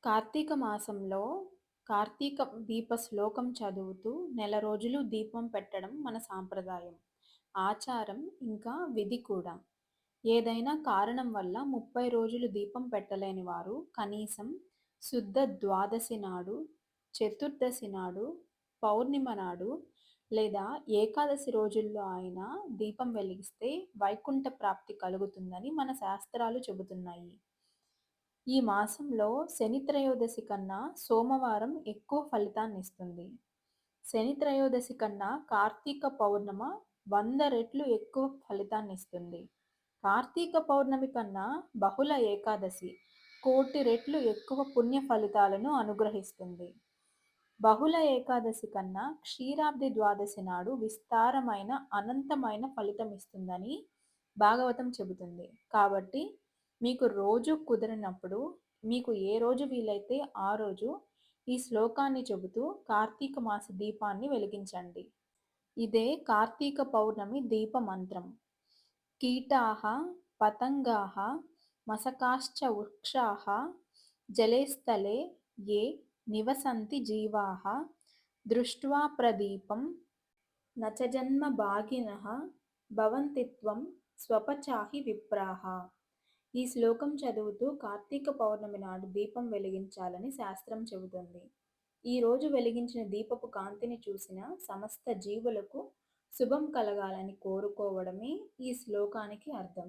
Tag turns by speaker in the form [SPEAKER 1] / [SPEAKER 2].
[SPEAKER 1] కార్తీక మాసంలో కార్తీక దీప శ్లోకం చదువుతూ నెల రోజులు దీపం పెట్టడం మన సాంప్రదాయం, ఆచారం, ఇంకా విధి కూడా. ఏదైనా కారణం వల్ల 30 రోజులు దీపం పెట్టలేని వారు కనీసం శుద్ధ ద్వాదశి నాడు, చతుర్దశి నాడు, పౌర్ణిమ నాడు లేదా ఏకాదశి రోజుల్లో అయినా దీపం వెలిగిస్తే వైకుంఠ ప్రాప్తి కలుగుతుందని మన శాస్త్రాలు చెబుతున్నాయి. ఈ మాసంలో శని త్రయోదశి కన్నా సోమవారం ఎక్కువ ఫలితాన్నిస్తుంది. శని త్రయోదశి కన్నా కార్తీక పౌర్ణమ 100 రెట్లు ఎక్కువ ఫలితాన్నిస్తుంది. కార్తీక పౌర్ణమి కన్నా బహుళ ఏకాదశి కోటి రెట్లు ఎక్కువ పుణ్య ఫలితాలను అనుగ్రహిస్తుంది. బహుళ ఏకాదశి కన్నా క్షీరాబ్ది ద్వాదశి నాడు విస్తారమైన అనంతమైన ఫలితమిస్తుందని భాగవతం చెబుతుంది. కాబట్టి మీకు రోజు కుదిరినప్పుడు, మీకు ఏ రోజు వీలైతే ఆ రోజు ఈ శ్లోకాన్ని చెబుతూ కార్తీక మాస దీపాన్ని వెలిగించండి. ఇదే కార్తీక పౌర్ణమి దీప మంత్రం. కీటాః పతంగాః మశకాశ్చ వృక్షాః జలే స్థలే ఏ నివసంతి జీవాః దృష్ట్వా ప్రదీపం న చ జన్మ భాగినః భవంతి త్వం స్వపచాహి విప్రాః. ఈ శ్లోకం చదువుతూ కార్తీక పౌర్ణమి నాడు దీపం వెలిగించాలని శాస్త్రం చెబుతుంది. ఈ రోజు వెలిగించిన దీపపు కాంతిని చూసిన సమస్త జీవులకు శుభం కలగాలని కోరుకోవడమే ఈ శ్లోకానికి అర్థం.